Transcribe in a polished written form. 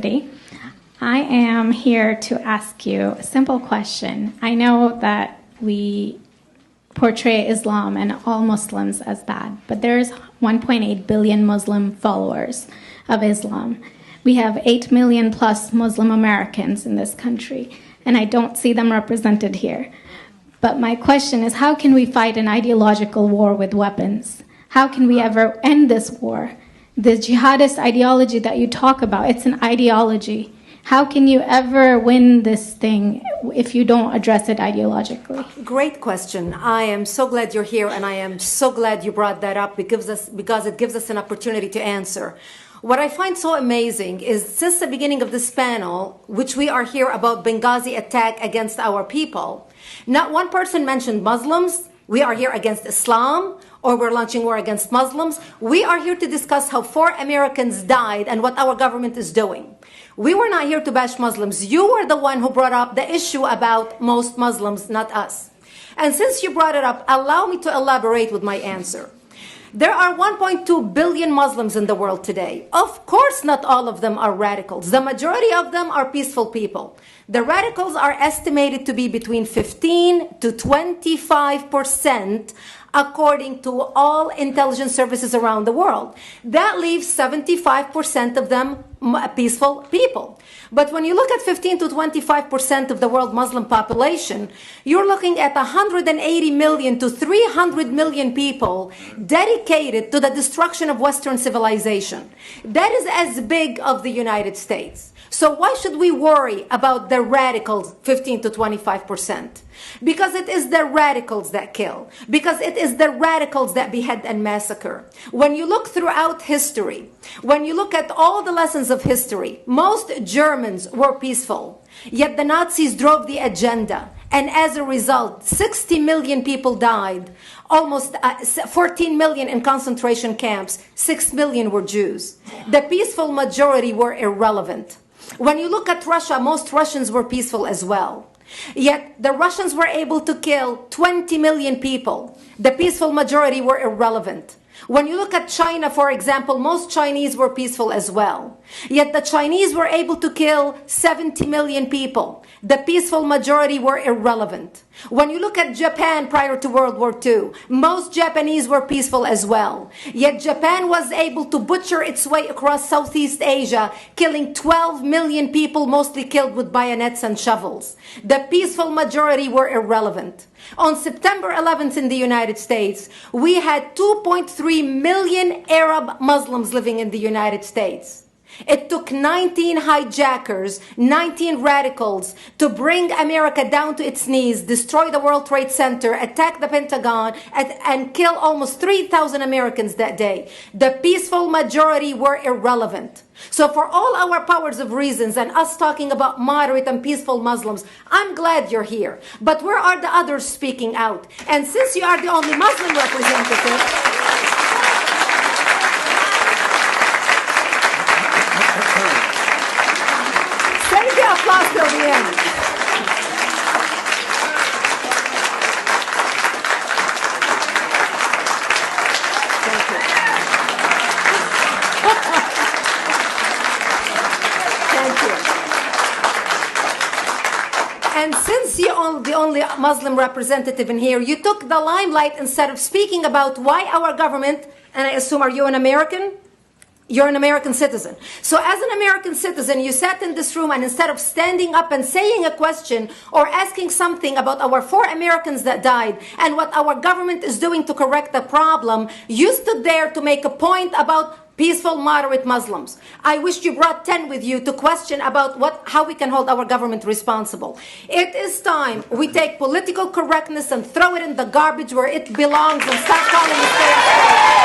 University. I am here to ask you a simple question. I know that we portray Islam and all Muslims as bad, but there's 1.8 billion Muslim followers of Islam. We have 8 million plus Muslim Americans in this country, and I don't see them represented here. But my question is, how can we fight an ideological war with weapons? How can we ever end this war? The jihadist ideology that you talk about, it's an ideology. How can you ever win this thing if you don't address it ideologically? Great question. I am so glad you're here, and I am so glad you brought that up because it gives us an opportunity to answer. What I find so amazing is since the beginning of this panel, which we are here about Benghazi attack against our people, not one person mentioned Muslims. We are here against Islam, or we're launching war against Muslims. We are here to discuss how 4 Americans died and what our government is doing. We were not here to bash Muslims. You were the one who brought up the issue about most Muslims, not us. And since you brought it up, allow me to elaborate with my answer. There are 1.2 billion Muslims in the world today. Of course, not all of them are radicals. The majority of them are peaceful people. The radicals are estimated to be between 15 to 25%, according to all intelligence services around the world. That leaves 75% of them peaceful people. But when you look at 15 to 25% of the world Muslim population, you're looking at 180 million to 300 million people dedicated to the destruction of Western civilization. That is as big of the United States. So why should we worry about the radicals, 15 to 25%? Because it is the radicals that kill. Because it is the radicals that behead and massacre. When you look throughout history, when you look at all the lessons of history, most Germans were peaceful. Yet the Nazis drove the agenda. And as a result, 60 million people died. Almost 14 million in concentration camps. 6 million were Jews. The peaceful majority were irrelevant. When you look at Russia, most Russians were peaceful as well. Yet the Russians were able to kill 20 million people. The peaceful majority were irrelevant. When you look at China, for example, most Chinese were peaceful as well. Yet the Chinese were able to kill 70 million people. The peaceful majority were irrelevant. When you look at Japan prior to World War II, most Japanese were peaceful as well. Yet Japan was able to butcher its way across Southeast Asia, killing 12 million people, mostly killed with bayonets and shovels. The peaceful majority were irrelevant. On September 11th in the United States, we had 2.3 million Arab Muslims living in the United States. It took 19 hijackers, 19 radicals to bring America down to its knees, destroy the World Trade Center, attack the Pentagon, and kill almost 3,000 Americans that day. The peaceful majority were irrelevant. So for all our powers of reasons and us talking about moderate and peaceful Muslims, I'm glad you're here. But where are the others speaking out? And since you are the only Muslim representative, applause till the end. Thank you. Thank you. And since you're the only Muslim representative in here, you took the limelight instead of speaking about why our government, and I assume, are you an American? You're an American citizen. So as an American citizen, you sat in this room and instead of standing up and saying a question or asking something about our 4 Americans that died and what our government is doing to correct the problem, you stood there to make a point about peaceful, moderate Muslims. I wish you brought 10 with you to question about how we can hold our government responsible. It is time we take political correctness and throw it in the garbage where it belongs and stop calling it fair.